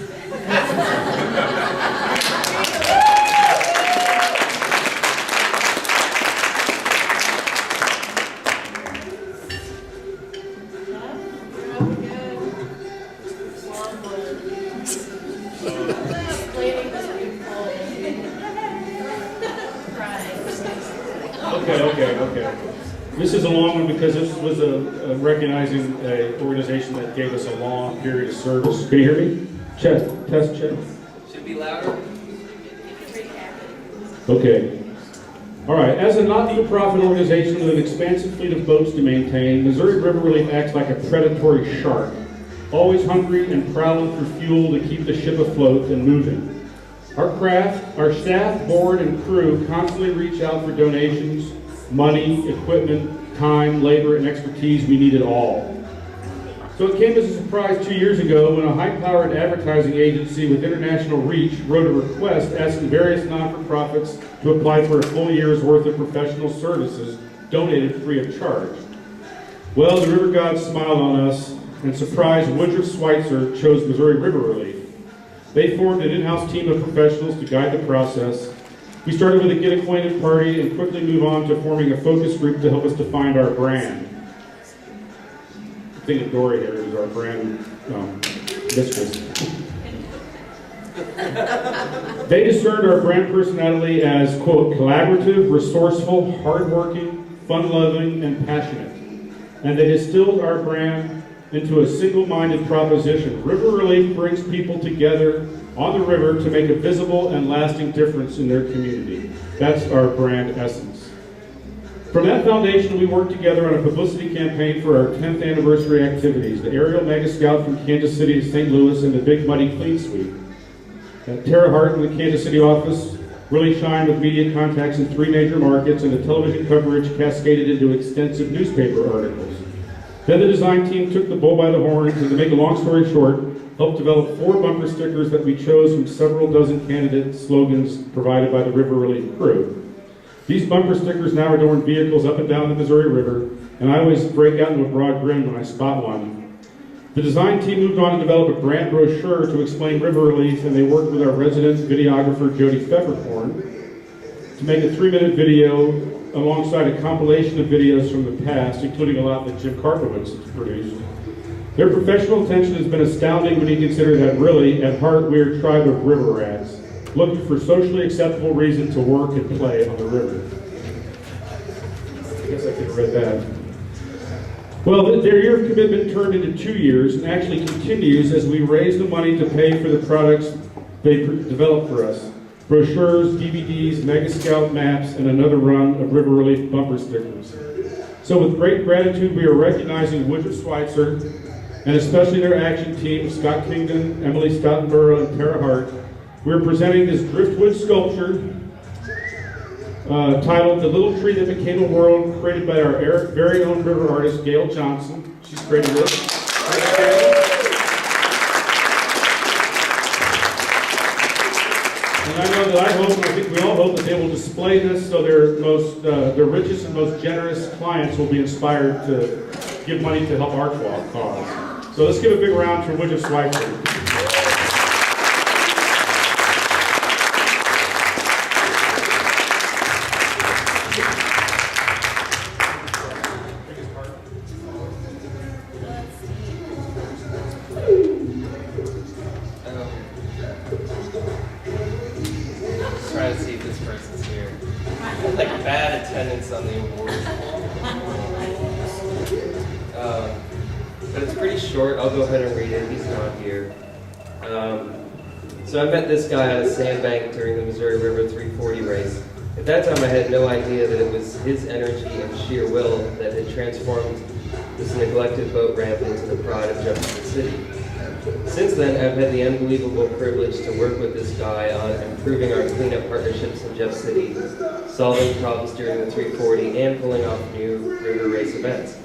Okay. This is a long one because this was a recognizing an organization that gave us a long period of service. Can you hear me? Test check.
Should be louder.
Okay. All right. As a not-for-profit organization with an expansive fleet of boats to maintain, Missouri River Relief acts like a predatory shark, always hungry and prowling for fuel to keep the ship afloat and moving. Our staff, board, and crew constantly reach out for donations, money, equipment, time, labor, and expertise. We need it all. So it came as a surprise 2 years ago when a high-powered advertising agency with international reach wrote a request asking various non-for-profits to apply for a full year's worth of professional services donated free of charge. Well, the river gods smiled on us, and surprised Woodruff Schweitzer chose Missouri River Relief. They formed an in-house team of professionals to guide the process. We started with a get acquainted party and quickly move on to forming a focus group to help us define our brand. I think Dory here is our brand mistress. They discerned our brand personality as, quote, collaborative, resourceful, hardworking, fun-loving, and passionate. And they distilled our brand into a single-minded proposition. River Relief brings people together on the river to make a visible and lasting difference in their community. That's our brand essence. From that foundation, we worked together on a publicity campaign for our 10th anniversary activities, the Aerial Mega Scout from Kansas City to St. Louis, and the Big Muddy Clean Sweep. Tara Hart in the Kansas City office really shined with media contacts in 3 major markets, and the television coverage cascaded into extensive newspaper articles. Then the design team took the bull by the horns, and to make a long story short, helped develop 4 bumper stickers that we chose from several dozen candidate slogans provided by the River Relief crew. These bumper stickers now adorn vehicles up and down the Missouri River, and I always break out into a broad grin when I spot one. The design team moved on to develop a brand brochure to explain River Relief, and they worked with our resident videographer, Jody Pfefferkorn, to make a 3-minute video alongside a compilation of videos from the past, including a lot that Jim Karpowitz has produced. Their professional attention has been astounding when you consider that really, at heart, we are a tribe of river rats, looking for socially acceptable reason to work and play on the river. I guess I could have read that. Well, their year of commitment turned into 2 years and actually continues as we raise the money to pay for the products they developed for us. Brochures, DVDs, Mega Scout maps, and another run of River Relief bumper stickers. So with great gratitude, we are recognizing Woodruff Schweitzer, and especially their action team, Scott Kingdon, Emily Stottenborough, and Tara Hart. We're presenting this driftwood sculpture titled The Little Tree That Became a World, created by our very own river artist, Gail Johnson. She's created this. And I know that I hope, and I think we all hope, that they will display this so their richest and most generous clients will be inspired to give money to help our cause. So let's give a big round for Woodruff Schweitzer.
Trying to see if this person's here. Like bad attendance on the awards. But it's pretty short. I'll go ahead and read it. He's not here. So I met this guy on a sandbank during the Missouri River 340 race. At that time, I had no idea that it was his energy and sheer will that had transformed this neglected boat ramp into the pride of Jefferson City. Since then, I've had the unbelievable privilege to work with this guy on improving our cleanup partnerships in Jeff City, solving problems during the 340, and pulling off new river race events.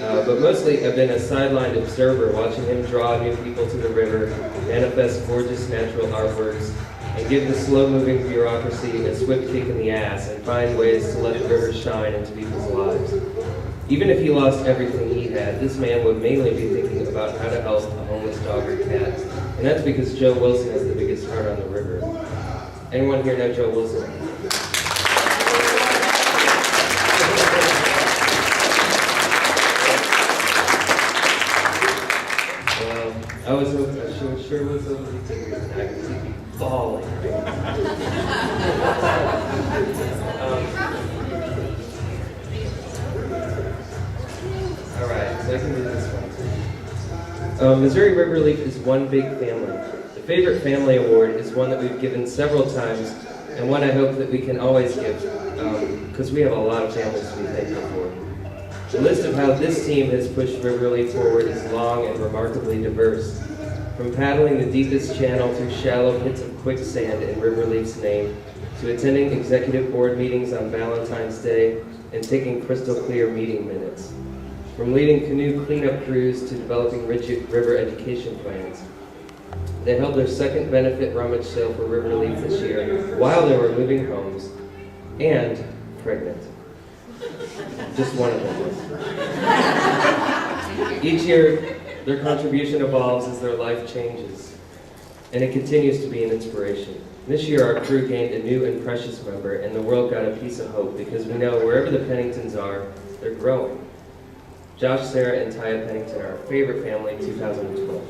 But mostly, I've been a sidelined observer, watching him draw new people to the river, manifest gorgeous natural artworks, and give the slow-moving bureaucracy a swift kick in the ass, and find ways to let the river shine into people's lives. Even if he lost everything he had, this man would mainly be thinking about how to help a homeless dog or cat. And that's because Joe Wilson has the biggest heart on the river. Anyone here know Joe Wilson? I sure was over the tears. I could see me bawling. All right, so I can do this one. Missouri River Relief is one big family. The Favorite Family Award is one that we've given several times, and one I hope that we can always give, because we have a lot of families to be thankful for. The list of how this team has pushed River Relief forward is long and remarkably diverse. From paddling the deepest channel through shallow pits of quicksand in River Relief's name, to attending executive board meetings on Valentine's Day and taking crystal clear meeting minutes. From leading canoe cleanup crews to developing river education plans. They held their second benefit rummage sale for River Relief this year while they were moving homes and pregnant. Just one of them. Each year, their contribution evolves as their life changes, and it continues to be an inspiration. This year, our crew gained a new and precious member, and the world got a piece of hope because we know wherever the Penningtons are, they're growing. Josh, Sarah, and Taya Pennington are our favorite family 2012.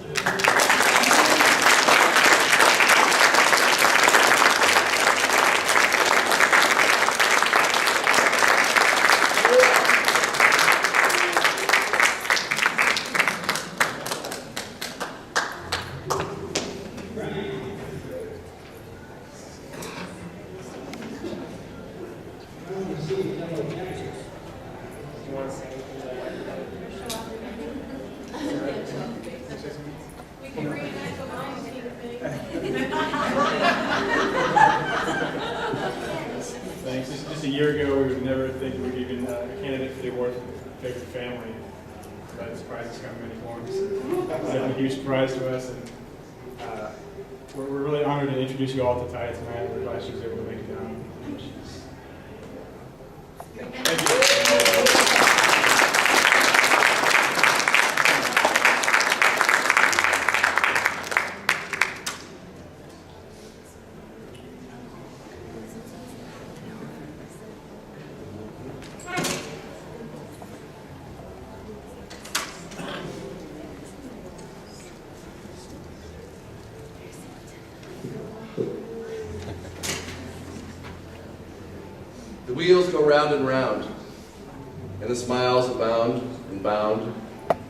Thanks. Just a year ago, we would never think we would even a candidate for the award for favorite family. That surprise has come in many forms. It's a huge surprise to us, and we're really honored to introduce you all to Taya tonight. We're glad she was able to make it down. Thank you.
The wheels go round and round, and the smiles abound and bound.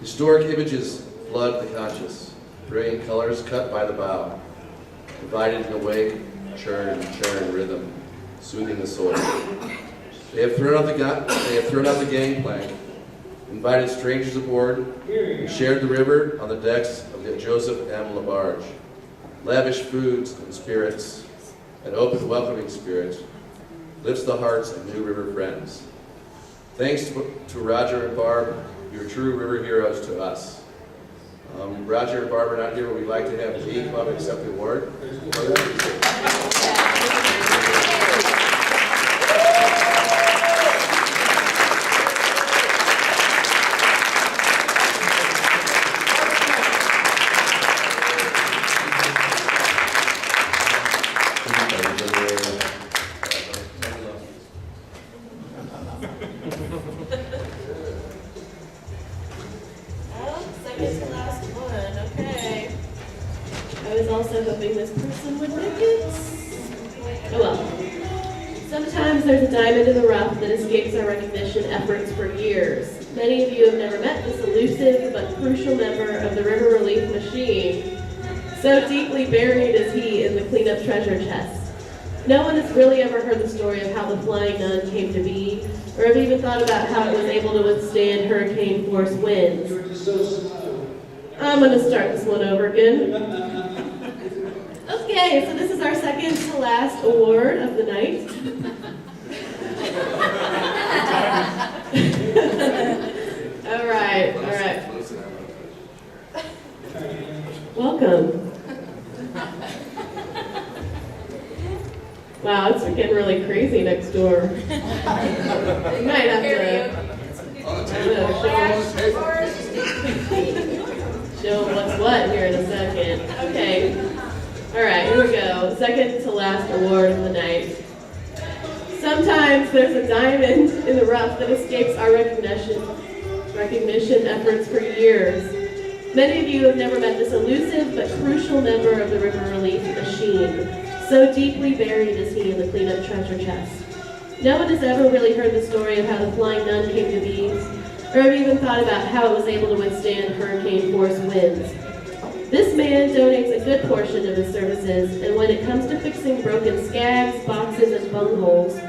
Historic images flood the conscious, brilliant colors cut by the bow, divided in a wake, churn rhythm, soothing the soul. They have thrown out the gangplank, invited strangers aboard, and shared the river on the decks of the Joseph M. LaBarge. Lavish foods and spirits, an open, welcoming spirit, lifts the hearts of New River friends. Thanks to Roger and Barb, you're true river heroes to us. Roger and Barb are not here, but we'd like to have the Club accept the award.
Second to last one, okay. I was also hoping this person would make it. Oh well. Sometimes there's a diamond in the rough that escapes our recognition efforts for years. Many of you have never met this elusive but crucial member of the River Relief machine. So deeply buried is he in the cleanup treasure chest. No one has really ever heard the story of how the Flying Nun came to be, or have even thought about how it was able to withstand hurricane force winds. I'm going to start this one over again. Okay, so this is our second to last award of the night. All right. Welcome. Wow, it's getting really crazy next door. You might have to... Show what's what here in a second. Okay. All right, here we go. Second to last award of the night. Sometimes there's a diamond in the rough that escapes our recognition efforts for years. Many of you have never met this elusive but crucial member of the river relief machine. So deeply buried is he in the cleanup treasure chest. No one has ever really heard the story of how the Flying Nun came to be, or have even thought about how it was able to withstand hurricane-force winds. This man donates a good portion of his services, and when it comes to fixing broken skags, boxes, and bungholes,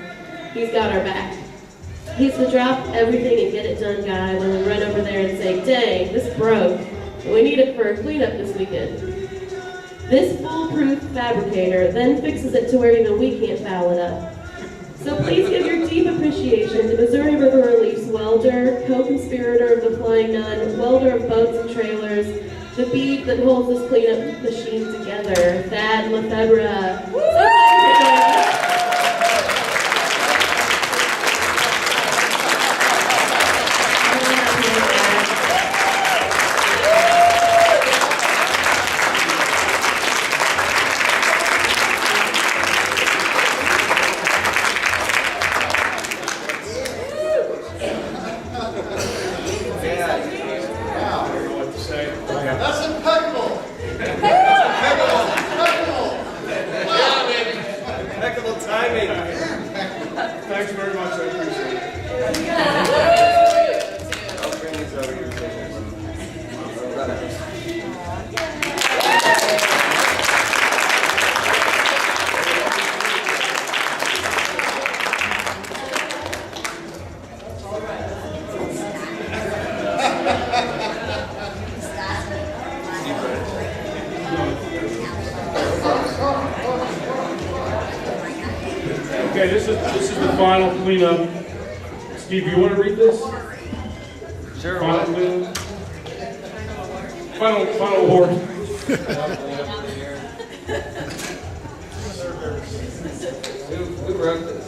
he's got our back. He's the drop everything and get it done guy when we run over there and say, dang, this broke, and we need it for a cleanup this weekend. This foolproof fabricator then fixes it to where even we can't foul it up. So please give your deep appreciation to Missouri River Relief's welder, co-conspirator of the Flying Nun, welder of boats and trailers, the bead that holds this cleanup machine together, Thad Lefebvre.
That's impeccable.
Impeccable timing.
Thanks very much, I appreciate it.
I'll bring these over your table.
Okay, this is the final cleanup. Steve, you want to read this?
Sure.
Final cleanup. Final award.
Who wrote this?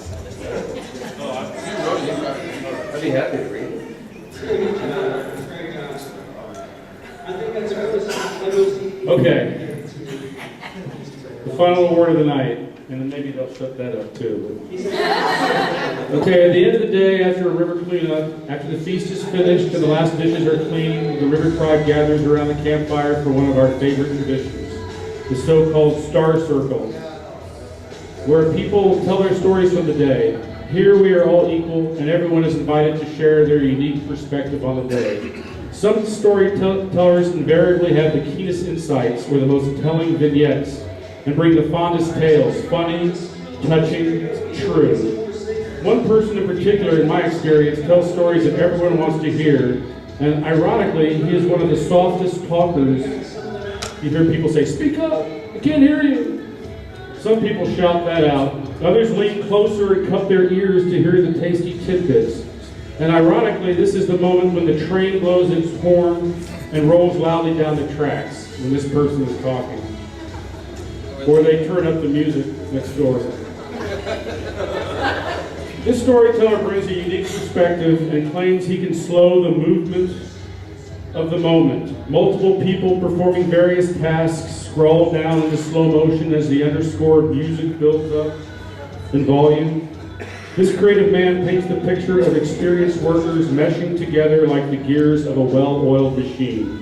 I'd be happy to read it.
Okay. The final award of the night. And then maybe they'll shut that up too. Okay, at the end of the day, after a river cleanup, after the feast is finished and the last dishes are clean, the river tribe gathers around the campfire for one of our favorite traditions, the so-called Star Circle, where people tell their stories from the day. Here we are all equal, and everyone is invited to share their unique perspective on the day. Some storytellers invariably have the keenest insights or the most telling vignettes, and bring the fondest tales, funny, touching, true. One person in particular, in my experience, tells stories that everyone wants to hear, and ironically, he is one of the softest talkers. You hear people say, "Speak up, I can't hear you." Some people shout that out. Others lean closer and cup their ears to hear the tasty tidbits. And ironically, this is the moment when the train blows its horn and rolls loudly down the tracks when this person is talking. Or they turn up the music next door. This storyteller brings a unique perspective and claims he can slow the movement of the moment. Multiple people performing various tasks scroll down into slow motion as the underscored music builds up in volume. This creative man paints the picture of experienced workers meshing together like the gears of a well-oiled machine.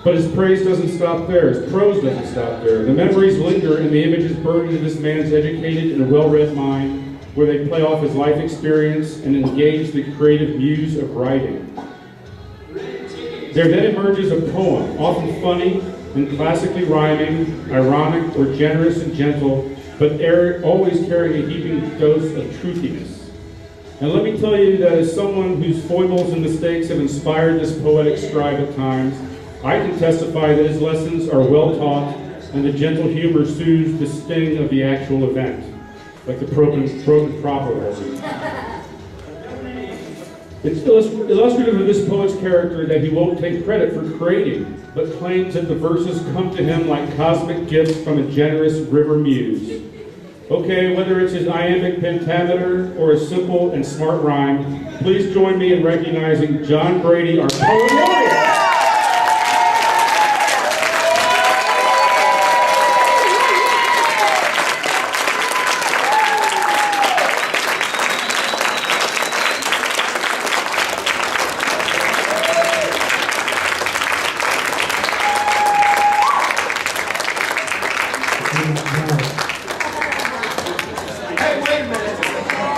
But his praise doesn't stop there, his prose doesn't stop there. The memories linger and the images burn into this man's educated and well-read mind, where they play off his life experience and engage the creative muse of writing. There then emerges a poem, often funny and classically rhyming, ironic or generous and gentle, but always carrying a heaping dose of truthiness. And let me tell you that as someone whose foibles and mistakes have inspired this poetic scribe at times, I can testify that his lessons are well taught and the gentle humor soothes the sting of the actual event, like the broken proper. It's illustrative of this poet's character that he won't take credit for creating, but claims that the verses come to him like cosmic gifts from a generous river muse. Okay, whether it's his iambic pentameter or a simple and smart rhyme, please join me in recognizing John Brady, our poet laureate.
Hey, wait a minute.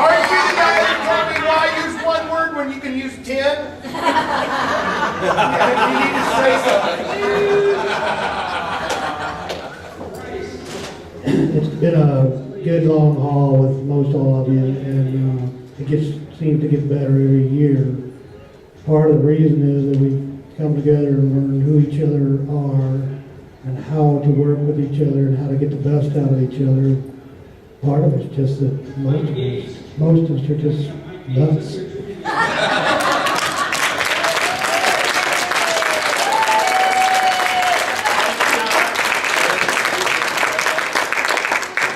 Aren't you the guy that told me why use one word when you can use 10? You need to say something.
It's been a good long haul with most all of you, and it seems to get better every year. Part of the reason is that we come together and learn who each other are and how to work with each other and how to get the best out of each other. Part of it's just that most of us are just nuts.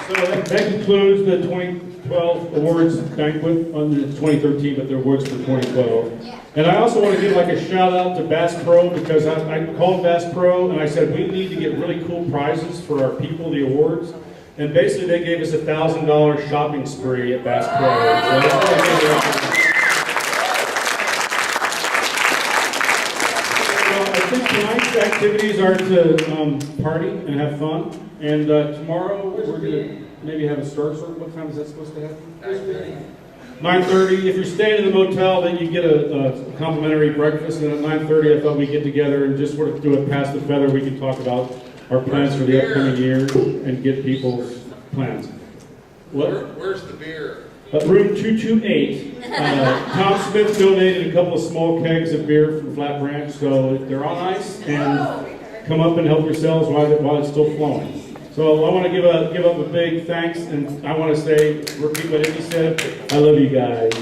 So that concludes the 2012 awards banquet on the 2013, but they're awards for 2012. And I also want to give like a shout out to Bass Pro, because I called Bass Pro and I said we need to get really cool prizes for our people, the awards. And basically they gave us a $1,000 shopping spree at Bass Pro. So that's really good. So I think tonight's activities are to party and have fun. And tomorrow we're going to maybe have a Star Circle. What time is that supposed to happen? 9:30. If you're staying in the motel, then you get a complimentary breakfast. And at 9:30, I thought we'd get together and just sort of do it past the feather. We can talk about our plans for the upcoming year and get people's plans.
Where's the beer?
Room 228. Tom Smith donated a couple of small kegs of beer from Flat Branch, so they're on ice. And come up and help yourselves while it's still flowing. So I want to give up a big thanks, and I want to say, repeat what Amy said, I love you guys.